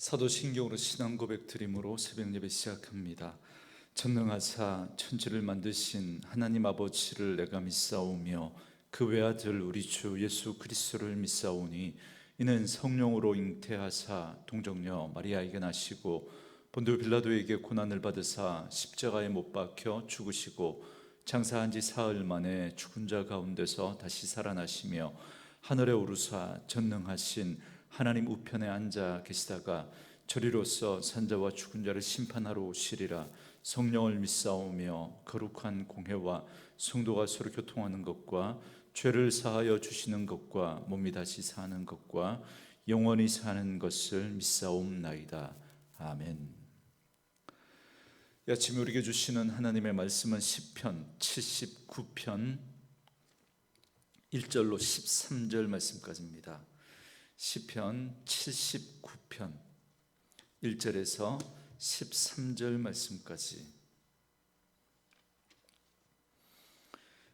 사도신경으로 신앙 고백 드림으로 새벽 예배 시작합니다. 전능하사 천지를 만드신 하나님 아버지를 내가 믿사오며 그 외아들 우리 주 예수 그리스도를 믿사오니 이는 성령으로 잉태하사 동정녀 마리아에게 나시고 본도 빌라도에게 고난을 받으사 십자가에 못 박혀 죽으시고 장사한 지 사흘 만에 죽은 자 가운데서 다시 살아나시며 하늘에 오르사 전능하신 하나님 우편에 앉아 계시다가 저리로서 산자와 죽은 자를 심판하러 오시리라. 성령을 믿사오며 거룩한 공회와 성도가 서로 교통하는 것과 죄를 사하여 주시는 것과 몸이 다시 사는 것과 영원히 사는 것을 믿사옵나이다. 아멘. 이 아침에 우리에게 주시는 하나님의 말씀은 시편 79편 1절로 13절 말씀까지입니다. 시편 79편 1절에서 13절 말씀까지.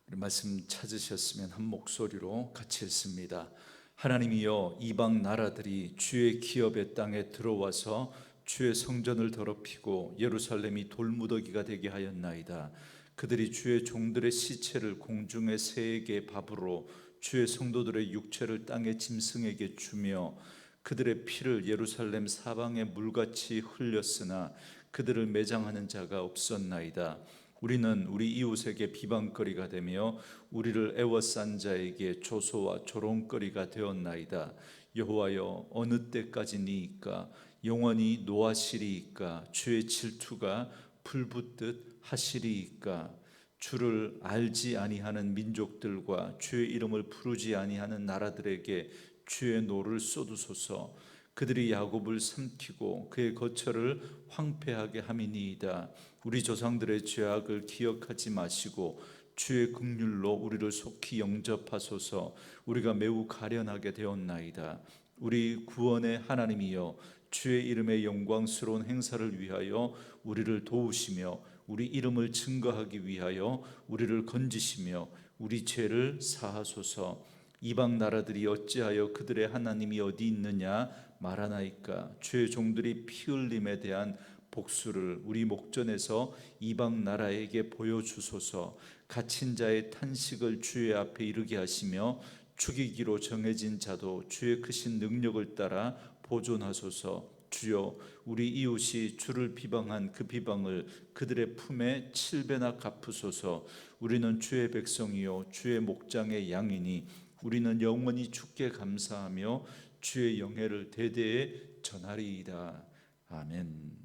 말씀 찾으셨으면 한 목소리로 같이 읽습니다. 하나님이여, 이방 나라들이 주의 기업의 땅에 들어와서 주의 성전을 더럽히고 예루살렘이 돌무더기가 되게 하였나이다. 그들이 주의 종들의 시체를 공중의 새에게 밥으로 주의 성도들의 육체를 땅의 짐승에게 주며 그들의 피를 예루살렘 사방에 물같이 흘렸으나 그들을 매장하는 자가 없었나이다. 우리는 우리 이웃에게 비방거리가 되며 우리를 애워싼 자에게 조소와 조롱거리가 되었나이다. 여호와여, 어느 때까지니이까? 영원히 노하시리이까? 주의 질투가 불붙듯 하시리이까? 주를 알지 아니하는 민족들과 주의 이름을 부르지 아니하는 나라들에게 주의 노를 쏟으소서. 그들이 야곱을 삼키고 그의 거처를 황폐하게 함이니이다. 우리 조상들의 죄악을 기억하지 마시고 주의 긍휼로 우리를 속히 영접하소서. 우리가 매우 가련하게 되었나이다. 우리 구원의 하나님이여, 주의 이름의 영광스러운 행사를 위하여 우리를 도우시며 우리 이름을 증거하기 위하여 우리를 건지시며 우리 죄를 사하소서. 이방 나라들이 어찌하여 그들의 하나님이 어디 있느냐 말하나이까? 주의 종들이 피 흘림에 대한 복수를 우리 목전에서 이방 나라에게 보여주소서. 갇힌 자의 탄식을 주의 앞에 이르게 하시며 죽이기로 정해진 자도 주의 크신 능력을 따라 보존하소서. 주여, 우리 이웃이 주를 비방한 그 비방을 그들의 품에 7배나 갚으소서. 우리는 주의 백성이요 주의 목장의 양이니 우리는 영원히 주께 감사하며 주의 영예를 대대에 전하리이다. 아멘.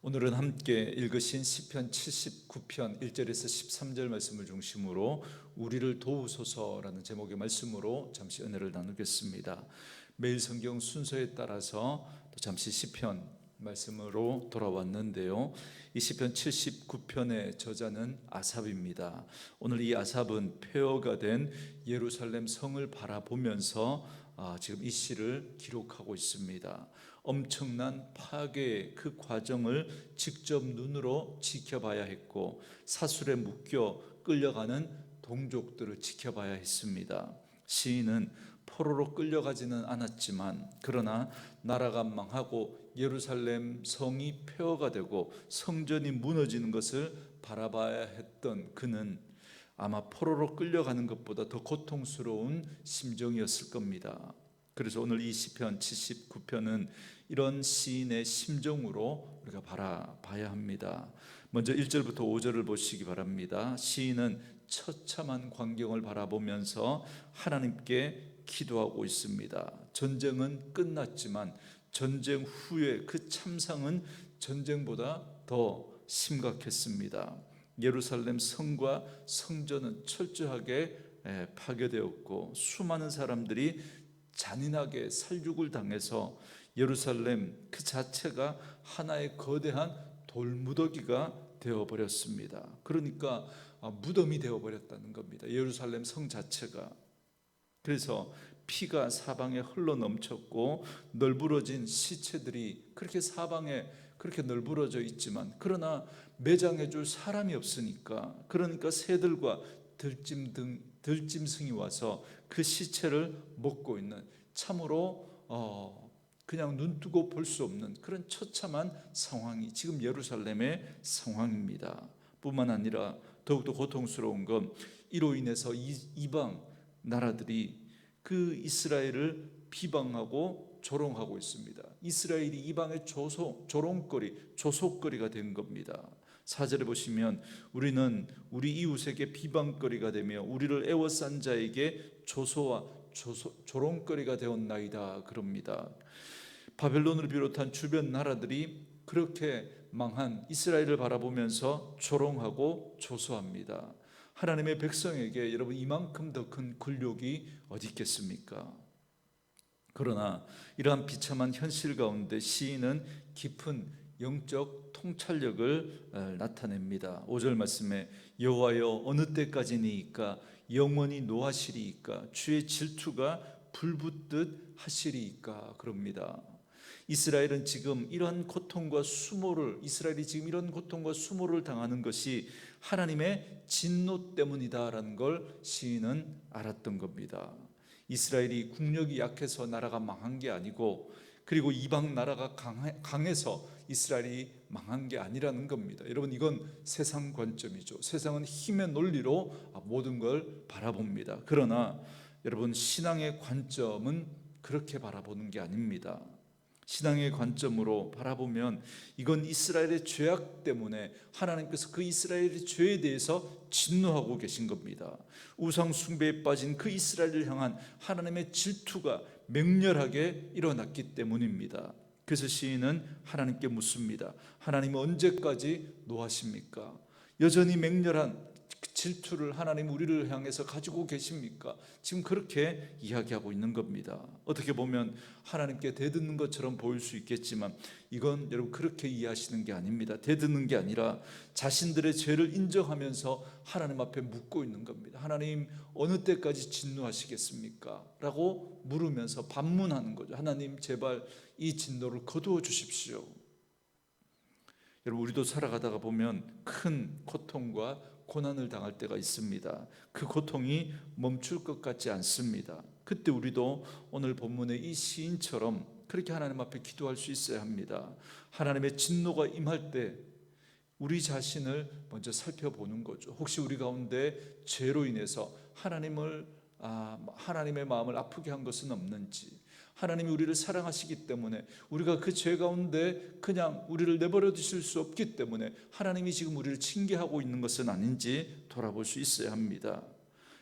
오늘은 함께 읽으신 시편 79편 1절에서 13절 말씀을 중심으로 우리를 도우소서라는 제목의 말씀으로 잠시 은혜를 나누겠습니다. 매일 성경 순서에 따라서 또 잠시 시편 말씀으로 돌아왔는데요, 이 시편 79편의 저자는 아삽입니다. 오늘 이 아삽은 폐허가 된 예루살렘 성을 바라보면서 지금 이 시를 기록하고 있습니다. 엄청난 파괴의 그 과정을 직접 눈으로 지켜봐야 했고 사슬에 묶여 끌려가는 동족들을 지켜봐야 했습니다. 시인은 포로로 끌려가지는 않았지만 그러나 나라가 망하고 예루살렘 성이 폐허가 되고 성전이 무너지는 것을 바라봐야 했던 그는 아마 포로로 끌려가는 것보다 더 고통스러운 심정이었을 겁니다. 그래서 오늘 이 시편 79편은 이런 시인의 심정으로 우리가 바라봐야 합니다. 먼저 1절부터 5절을 보시기 바랍니다. 시인은 처참한 광경을 바라보면서 하나님께 기도하고 있습니다. 전쟁은 끝났지만 전쟁 후에 그 참상은 전쟁보다 더 심각했습니다. 예루살렘 성과 성전은 철저하게 파괴되었고 수많은 사람들이 잔인하게 살육을 당해서 예루살렘 그 자체가 하나의 거대한 돌무더기가 되어버렸습니다. 그러니까 무덤이 되어버렸다는 겁니다. 예루살렘 성 자체가. 그래서 피가 사방에 흘러넘쳤고 널브러진 시체들이 그렇게 사방에 그렇게 널브러져 있지만 그러나 매장해 줄 사람이 없으니까, 그러니까 새들과 들짐승이 와서 그 시체를 먹고 있는 참으로 그냥 눈뜨고 볼 수 없는 그런 처참한 상황이 지금 예루살렘의 상황입니다. 뿐만 아니라 더욱더 고통스러운 건 이로 인해서 이방 나라들이 그 이스라엘을 비방하고 조롱하고 있습니다. 이스라엘이 이방의 조롱거리가 된 겁니다. 4절에 보시면 우리는 우리 이웃에게 비방거리가 되며 우리를 애워싼 자에게 조롱거리가 되었나이다 그럽니다. 바벨론을 비롯한 주변 나라들이 그렇게 망한 이스라엘을 바라보면서 조롱하고 조소합니다. 하나님의 백성에게 여러분 이만큼 더 큰 굴욕이 어디 있겠습니까? 그러나 이러한 비참한 현실 가운데 시인은 깊은 영적 통찰력을 나타냅니다. 5절 말씀에 여호와여 어느 때까지니이까 영원히 노하시리이까 주의 질투가 불붙듯 하시리이까 그럽니다. 이스라엘이 지금 이런 고통과 수모를 당하는 것이 하나님의 진노 때문이다라는 걸 시인은 알았던 겁니다. 이스라엘이 국력이 약해서 나라가 망한 게 아니고 그리고 이방 나라가 강해서 이스라엘이 망한 게 아니라는 겁니다. 여러분 이건 세상 관점이죠. 세상은 힘의 논리로 모든 걸 바라봅니다. 그러나 여러분 신앙의 관점은 그렇게 바라보는 게 아닙니다. 신앙의 관점으로 바라보면 이건 이스라엘의 죄악 때문에 하나님께서 그 이스라엘의 죄에 대해서 진노하고 계신 겁니다. 우상 숭배에 빠진 그 이스라엘을 향한 하나님의 질투가 맹렬하게 일어났기 때문입니다. 그래서 시인은 하나님께 묻습니다. 하나님은 언제까지 노하십니까? 여전히 맹렬한 질투를 하나님 우리를 향해서 가지고 계십니까? 지금 그렇게 이야기하고 있는 겁니다. 어떻게 보면 하나님께 대드는 것처럼 보일 수 있겠지만 이건 여러분 그렇게 이해하시는 게 아닙니다. 대드는 게 아니라 자신들의 죄를 인정하면서 하나님 앞에 묻고 있는 겁니다. 하나님 어느 때까지 진노하시겠습니까? 라고 물으면서 반문하는 거죠. 하나님 제발 이 진노를 거두어 주십시오. 여러분 우리도 살아가다가 보면 큰 고통과 고난을 당할 때가 있습니다. 그 고통이 멈출 것 같지 않습니다. 그때 우리도 오늘 본문의 이 시인처럼 그렇게 하나님 앞에 기도할 수 있어야 합니다. 하나님의 진노가 임할 때 우리 자신을 먼저 살펴보는 거죠. 혹시 우리 가운데 죄로 인해서 하나님의 마음을 아프게 한 것은 없는지, 하나님이 우리를 사랑하시기 때문에 우리가 그 죄 가운데 그냥 우리를 내버려 두실 수 없기 때문에 하나님이 지금 우리를 징계하고 있는 것은 아닌지 돌아볼 수 있어야 합니다.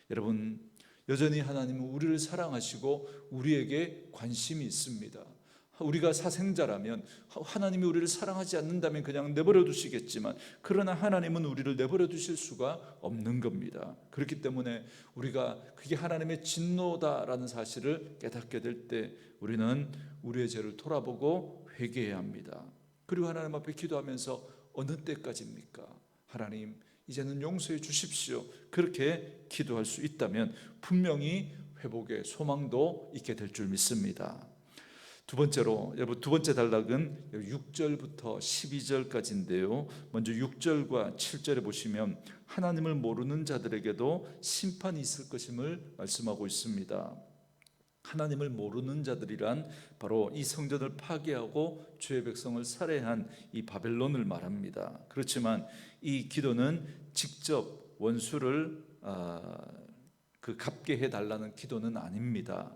여러분 여전히 하나님은 우리를 사랑하시고 우리에게 관심이 있습니다. 우리가 사생자라면 하나님이 우리를 사랑하지 않는다면 그냥 내버려 두시겠지만 그러나 하나님은 우리를 내버려 두실 수가 없는 겁니다. 그렇기 때문에 우리가 그게 하나님의 진노다라는 사실을 깨닫게 될 때 우리는 우리의 죄를 돌아보고 회개해야 합니다. 그리고 하나님 앞에 기도하면서 어느 때까지입니까? 하나님 이제는 용서해 주십시오. 그렇게 기도할 수 있다면 분명히 회복의 소망도 있게 될 줄 믿습니다. 두 번째로 여러분 두 번째 단락은 6절부터 12절까지인데요. 먼저 6절과 7절에 보시면 하나님을 모르는 자들에게도 심판이 있을 것임을 말씀하고 있습니다. 하나님을 모르는 자들이란 바로 이 성전을 파괴하고 주의 백성을 살해한 이 바벨론을 말합니다. 그렇지만 이 기도는 직접 원수를 갚게 해달라는 기도는 아닙니다.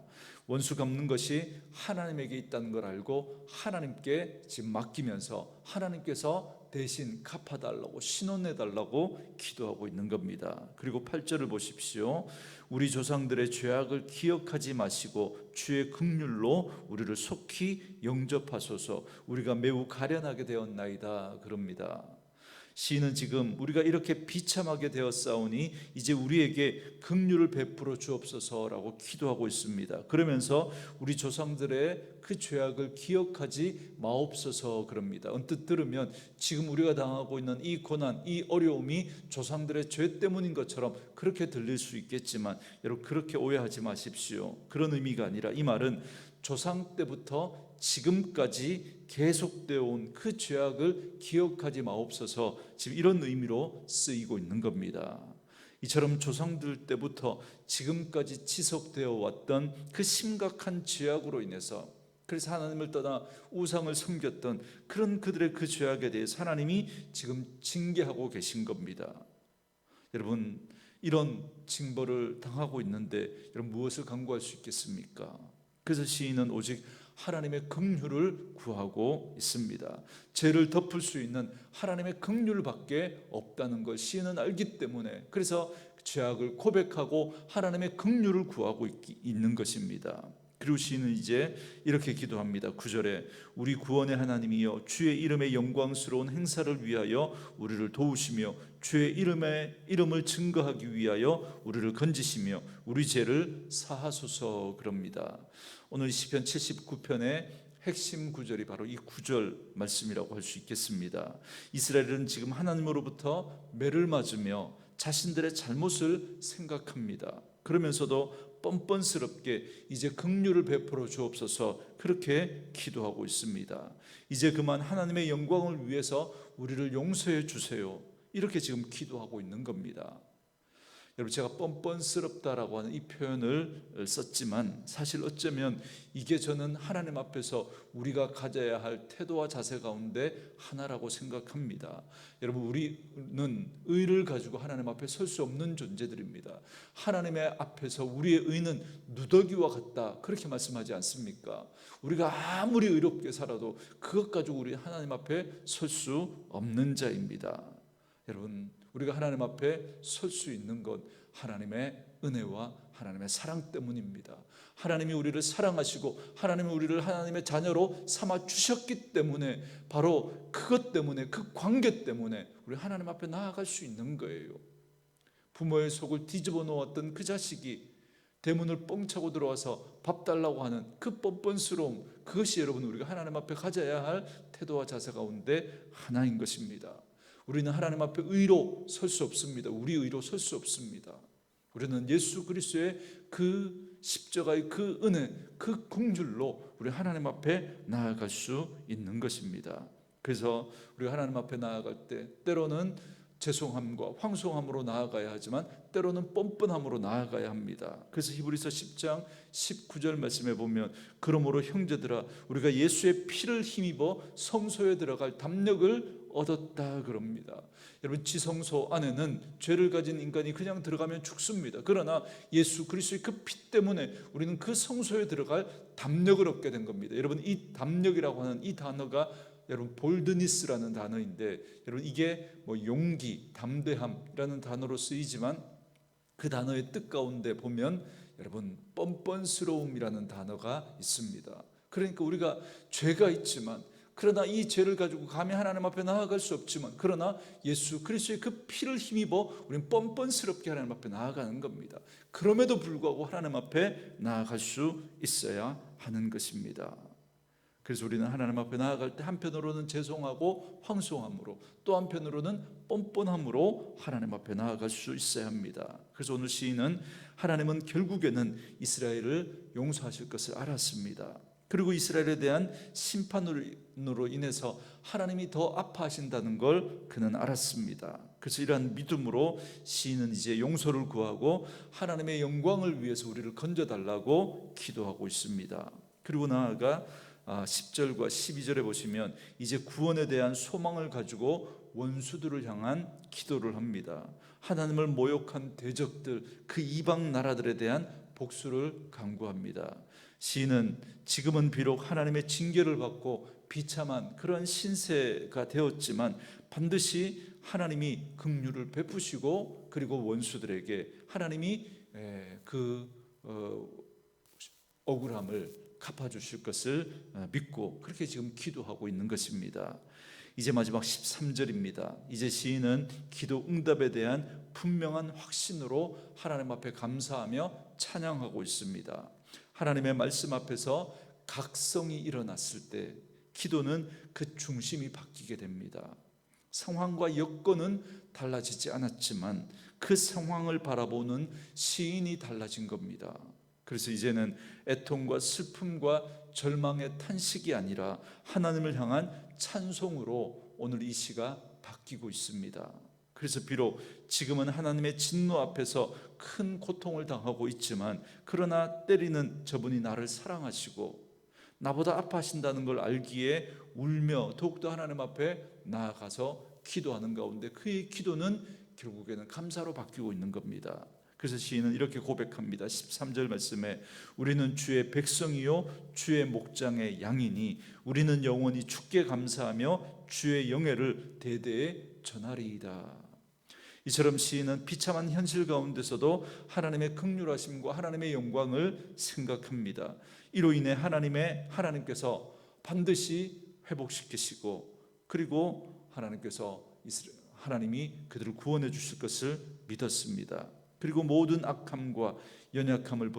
원수 갚는 것이 하나님에게 있다는 걸 알고 하나님께 지금 맡기면서 하나님께서 대신 갚아달라고 신원해달라고 기도하고 있는 겁니다. 그리고 8절을 보십시오. 우리 조상들의 죄악을 기억하지 마시고 주의 긍휼로 우리를 속히 영접하소서. 우리가 매우 가련하게 되었나이다 그럽니다. 시인은 지금 우리가 이렇게 비참하게 되었사오니 이제 우리에게 긍휼을 베풀어 주옵소서라고 기도하고 있습니다. 그러면서 우리 조상들의 그 죄악을 기억하지 마옵소서 그럽니다. 언뜻 들으면 지금 우리가 당하고 있는 이 고난, 이 어려움이 조상들의 죄 때문인 것처럼 그렇게 들릴 수 있겠지만 여러분 그렇게 오해하지 마십시오. 그런 의미가 아니라 이 말은 조상 때부터 지금까지 계속되어 온 그 죄악을 기억하지 마옵소서 지금 이런 의미로 쓰이고 있는 겁니다. 이처럼 조상들 때부터 지금까지 지속되어 왔던 그 심각한 죄악으로 인해서 그래서 하나님을 떠나 우상을 섬겼던 그런 그들의 그 죄악에 대해서 하나님이 지금 징계하고 계신 겁니다. 여러분, 이런 징벌을 당하고 있는데 여러분 무엇을 간구할 수 있겠습니까? 그래서 시인은 오직 하나님의 긍휼을 구하고 있습니다. 죄를 덮을 수 있는 하나님의 긍휼밖에 없다는 걸 시인은 알기 때문에, 그래서 죄악을 고백하고 하나님의 긍휼을 구하고 있는 것입니다. 그리고 시인은 이제 이렇게 기도합니다. 9절에 우리 구원의 하나님이여 주의 이름의 영광스러운 행사를 위하여 우리를 도우시며 주의 이름을 증거하기 위하여 우리를 건지시며 우리 죄를 사하소서. 그럽니다. 오늘 시편 79편의 핵심 구절이 바로 이 9절 말씀이라고 할 수 있겠습니다. 이스라엘은 지금 하나님으로부터 매를 맞으며 자신들의 잘못을 생각합니다. 그러면서도 뻔뻔스럽게 이제 긍휼을 베풀어 주옵소서 그렇게 기도하고 있습니다. 이제 그만 하나님의 영광을 위해서 우리를 용서해 주세요. 이렇게 지금 기도하고 있는 겁니다. 여러분, 제가 뻔뻔스럽다라고 하는 이 표현을 썼지만 사실 어쩌면 이게 저는 하나님 앞에서 우리가 가져야 할 태도와 자세 가운데 하나라고 생각합니다. 여러분, 우리는 의를 가지고 하나님 앞에 설 수 없는 존재들입니다. 하나님의 앞에서 우리의 의는 누더기와 같다 그렇게 말씀하지 않습니까? 우리가 아무리 의롭게 살아도 그것 가지고 우리 하나님 앞에 설 수 없는 자입니다. 여러분, 우리가 하나님 앞에 설 수 있는 것 하나님의 은혜와 하나님의 사랑 때문입니다. 하나님이 우리를 사랑하시고 하나님이 우리를 하나님의 자녀로 삼아 주셨기 때문에, 바로 그것 때문에, 그 관계 때문에 우리 하나님 앞에 나아갈 수 있는 거예요. 부모의 속을 뒤집어 놓았던 그 자식이 대문을 뻥 차고 들어와서 밥 달라고 하는 그 뻔뻔스러움, 그것이 여러분 우리가 하나님 앞에 가져야 할 태도와 자세 가운데 하나인 것입니다. 우리는 하나님 앞에 의로 설 수 없습니다. 우리 의로 설 수 없습니다. 우리는 예수 그리스도의 그 십자가의 그 은혜, 그 긍휼로 우리 하나님 앞에 나아갈 수 있는 것입니다. 그래서 우리가 하나님 앞에 나아갈 때 때로는 죄송함과 황송함으로 나아가야 하지만 때로는 뻔뻔함으로 나아가야 합니다. 그래서 히브리서 10장 19절 말씀에 보면 그러므로 형제들아 우리가 예수의 피를 힘입어 성소에 들어갈 담력을 얻었다 그럽니다. 여러분, 지성소 안에는 죄를 가진 인간이 그냥 들어가면 죽습니다. 그러나 예수 그리스도의 그 피 때문에 우리는 그 성소에 들어갈 담력을 얻게 된 겁니다. 여러분, 이 담력이라고 하는 이 단어가 여러분 볼드니스라는 단어인데, 여러분 이게 뭐 용기, 담대함이라는 단어로 쓰이지만 그 단어의 뜻 가운데 보면 여러분 뻔뻔스러움이라는 단어가 있습니다. 그러니까 우리가 죄가 있지만, 그러나 이 죄를 가지고 감히 하나님 앞에 나아갈 수 없지만, 그러나 예수 그리스도의 그 피를 힘입어 우리는 뻔뻔스럽게 하나님 앞에 나아가는 겁니다. 그럼에도 불구하고 하나님 앞에 나아갈 수 있어야 하는 것입니다. 그래서 우리는 하나님 앞에 나아갈 때 한편으로는 죄송하고 황송함으로, 또 한편으로는 뻔뻔함으로 하나님 앞에 나아갈 수 있어야 합니다. 그래서 오늘 시인은 하나님은 결국에는 이스라엘을 용서하실 것을 알았습니다. 그리고 이스라엘에 대한 심판으로 인해서 하나님이 더 아파하신다는 걸 그는 알았습니다. 그래서 이러한 믿음으로 시인은 이제 용서를 구하고 하나님의 영광을 위해서 우리를 건져달라고 기도하고 있습니다. 그리고 나아가 10절과 12절에 보시면 이제 구원에 대한 소망을 가지고 원수들을 향한 기도를 합니다. 하나님을 모욕한 대적들, 그 이방 나라들에 대한 복수를 간구합니다. 시인은 지금은 비록 하나님의 징계를 받고 비참한 그런 신세가 되었지만 반드시 하나님이 긍휼을 베푸시고 그리고 원수들에게 하나님이 그 억울함을 갚아주실 것을 믿고 그렇게 지금 기도하고 있는 것입니다. 이제 마지막 13절입니다. 이제 시인은 기도 응답에 대한 분명한 확신으로 하나님 앞에 감사하며 찬양하고 있습니다. 하나님의 말씀 앞에서 각성이 일어났을 때 기도는 그 중심이 바뀌게 됩니다. 상황과 여건은 달라지지 않았지만 그 상황을 바라보는 시인이 달라진 겁니다. 그래서 이제는 애통과 슬픔과 절망의 탄식이 아니라 하나님을 향한 찬송으로 오늘 이 시가 바뀌고 있습니다. 그래서 비록 지금은 하나님의 진노 앞에서 큰 고통을 당하고 있지만, 그러나 때리는 저분이 나를 사랑하시고 나보다 아파하신다는 걸 알기에 울며 더욱더 하나님 앞에 나아가서 기도하는 가운데 그의 기도는 결국에는 감사로 바뀌고 있는 겁니다. 그래서 시인은 이렇게 고백합니다. 13절 말씀에 우리는 주의 백성이요 주의 목장의 양이니 우리는 영원히 주께 감사하며 주의 영예를 대대에 전하리이다. 이처럼 시인은 비참한 현실 가운데서도 하나님의 긍휼하심과 하나님의 영광을 생각합니다. 이로 인해 하나님께서 반드시 회복시키시고 그리고 하나님이 그들을 구원해 주실 것을 믿었습니다. 그리고 모든 악함과 연약함을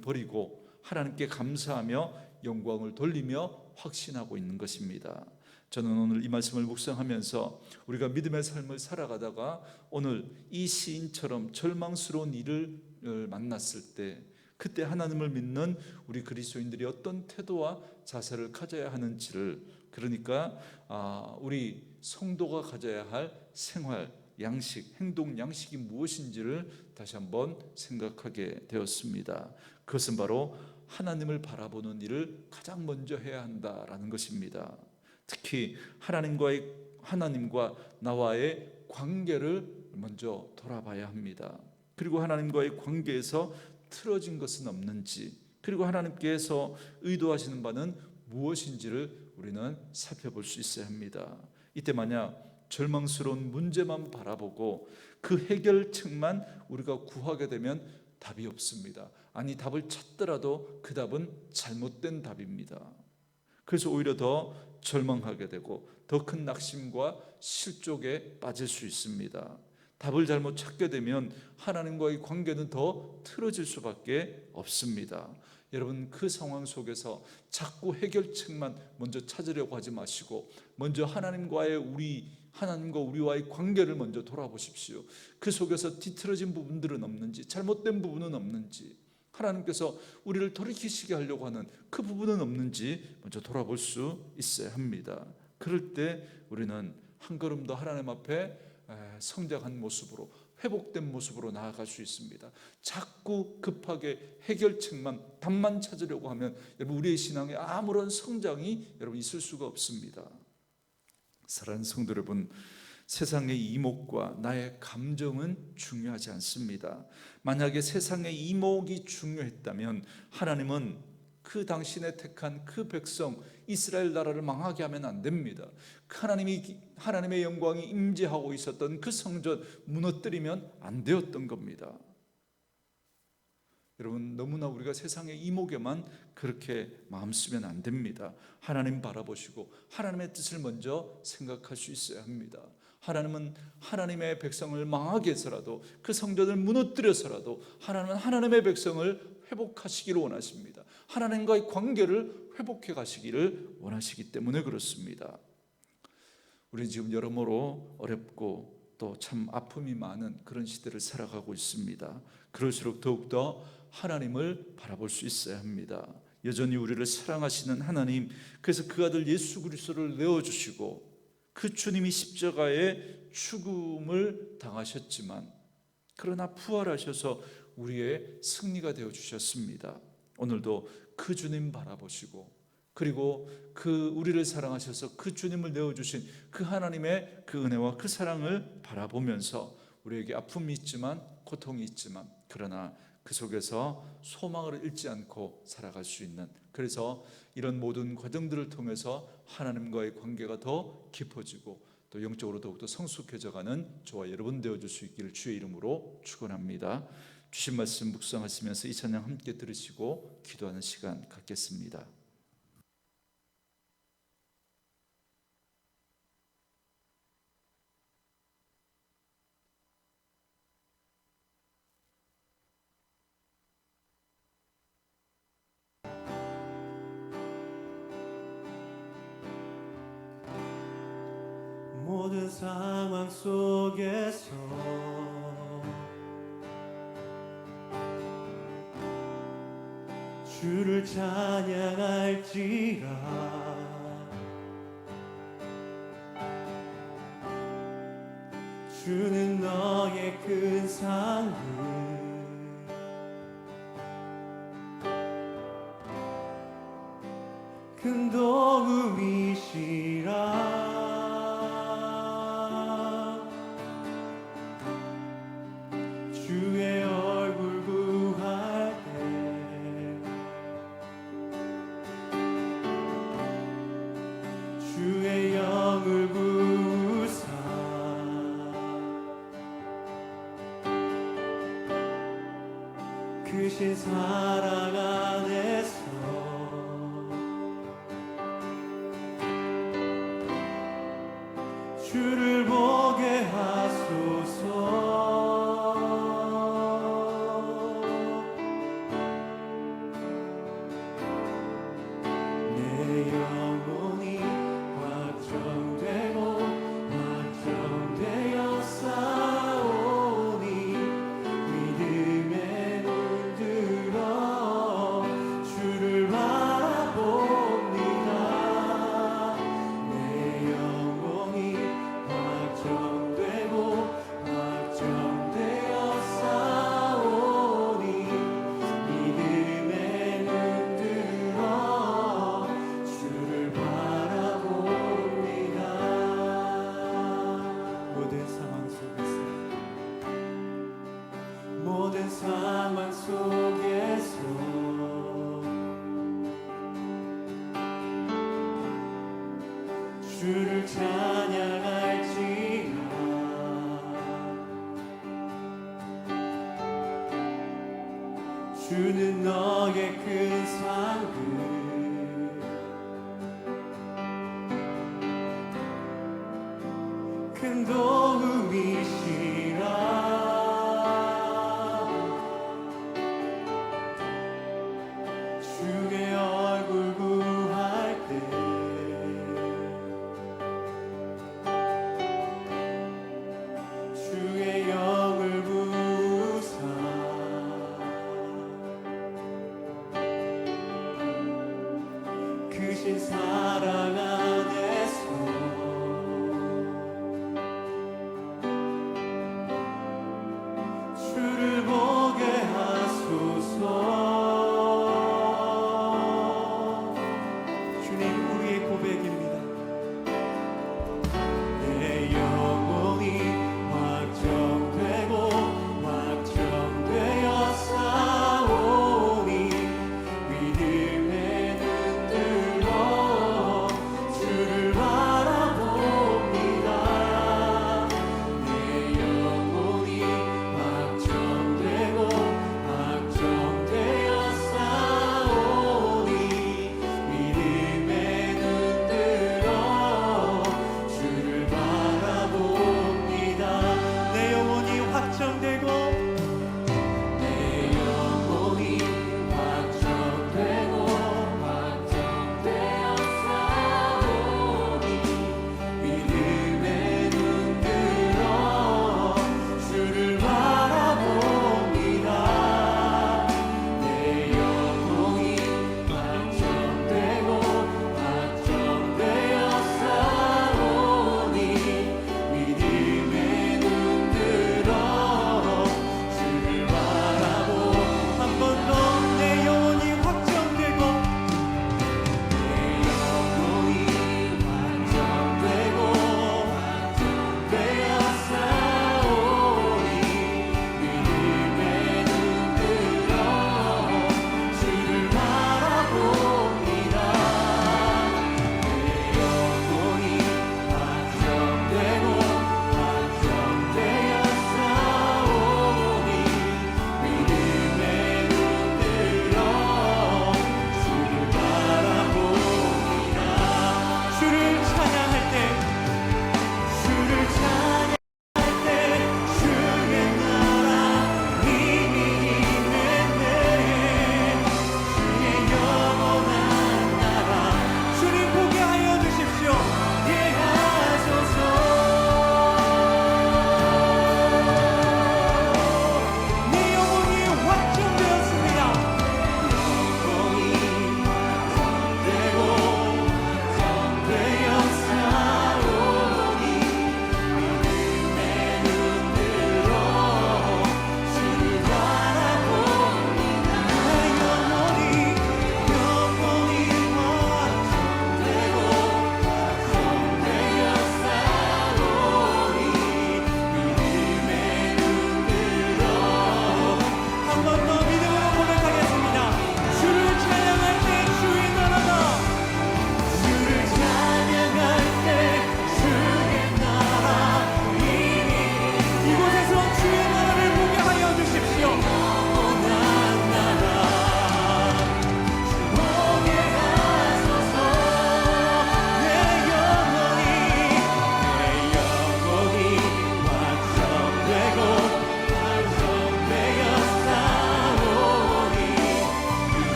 버리고 하나님께 감사하며 영광을 돌리며 확신하고 있는 것입니다. 저는 오늘 이 말씀을 묵상하면서 우리가 믿음의 삶을 살아가다가 오늘 이 시인처럼 절망스러운 일을 만났을 때 그때 하나님을 믿는 우리 그리스도인들이 어떤 태도와 자세를 가져야 하는지를, 그러니까 우리 성도가 가져야 할 생활 양식, 행동 양식이 무엇인지를 다시 한번 생각하게 되었습니다. 그것은 바로 하나님을 바라보는 일을 가장 먼저 해야 한다라는 것입니다. 특히 하나님과 나와의 관계를 먼저 돌아봐야 합니다. 그리고 하나님과의 관계에서 틀어진 것은 없는지, 그리고 하나님께서 의도하시는 바는 무엇인지를 우리는 살펴볼 수 있어야 합니다. 이때 만약 절망스러운 문제만 바라보고 그 해결책만 우리가 구하게 되면 답이 없습니다. 아니, 답을 찾더라도 그 답은 잘못된 답입니다. 그래서 오히려 더 절망하게 되고 더 큰 낙심과 실족에 빠질 수 있습니다. 답을 잘못 찾게 되면 하나님과의 관계는 더 틀어질 수밖에 없습니다. 여러분, 그 상황 속에서 자꾸 해결책만 먼저 찾으려고 하지 마시고 먼저 하나님과 우리와의 관계를 먼저 돌아보십시오. 그 속에서 뒤틀어진 부분들은 없는지, 잘못된 부분은 없는지, 하나님께서 우리를 돌이키시게 하려고 하는 그 부분은 없는지 먼저 돌아볼 수 있어야 합니다. 그럴 때 우리는 한 걸음 더 하나님 앞에 성장한 모습으로, 회복된 모습으로 나아갈 수 있습니다. 자꾸 급하게 해결책만, 답만 찾으려고 하면 여러분, 우리의 신앙에 아무런 성장이 여러분 있을 수가 없습니다. 사랑하는 성도 여러분, 세상의 이목과 나의 감정은 중요하지 않습니다. 만약에 세상의 이목이 중요했다면 하나님은 그 당신의 택한 그 백성 이스라엘 나라를 망하게 하면 안 됩니다. 하나님의 영광이 임재하고 있었던 그 성전 무너뜨리면 안 되었던 겁니다. 여러분, 너무나 우리가 세상의 이목에만 그렇게 마음 쓰면 안 됩니다. 하나님 바라보시고 하나님의 뜻을 먼저 생각할 수 있어야 합니다. 하나님은 하나님의 백성을 망하게 해서라도, 그 성전을 무너뜨려서라도 하나님은 하나님의 백성을 회복하시기를 원하십니다. 하나님과의 관계를 회복해 가시기를 원하시기 때문에 그렇습니다. 우리는 지금 여러모로 어렵고 또 참 아픔이 많은 그런 시대를 살아가고 있습니다. 그럴수록 더욱더 하나님을 바라볼 수 있어야 합니다. 여전히 우리를 사랑하시는 하나님, 그래서 그 아들 예수 그리스도를 내어주시고 그 주님이 십자가에 죽음을 당하셨지만 그러나 부활하셔서 우리의 승리가 되어주셨습니다. 오늘도 그 주님 바라보시고, 그리고 우리를 사랑하셔서 그 주님을 내어주신 그 하나님의 그 은혜와 그 사랑을 바라보면서 우리에게 아픔이 있지만, 고통이 있지만, 그러나 그 속에서 소망을 잃지 않고 살아갈 수 있는, 그래서 이런 모든 과정들을 통해서 하나님과의 관계가 더 깊어지고 또 영적으로 더욱더 성숙해져가는 저와 여러분 되어줄 수 있기를 주의 이름으로 축원합니다. 주신 말씀 묵상하시면서 이 찬양 함께 들으시고 기도하는 시간 갖겠습니다. 모든 상황 속에서 주를 찬양할지라. 주는 너의 큰 상을 큰 도움이시라. 주의 얼굴 구할 때 주의 영을 구사 크신 사랑 안에서 주를 보게 하소서. 내 영혼이 확정되고 확정되어 싸우니 믿음에 눈들어 주를 바라봅니다. 내 영혼이 확정되고 확정되어 싸우니 믿음에 눈들어 주를 바라봅니다. 모든 상황 속에서 모든 상황 속에서 주를 찬양할지라. 주는 너의 큰 상급 큰 도움이시라. 주의 얼굴 구할 때 주의 영을 구사 크신 사랑 안에서 주를 보게 하소서. 주님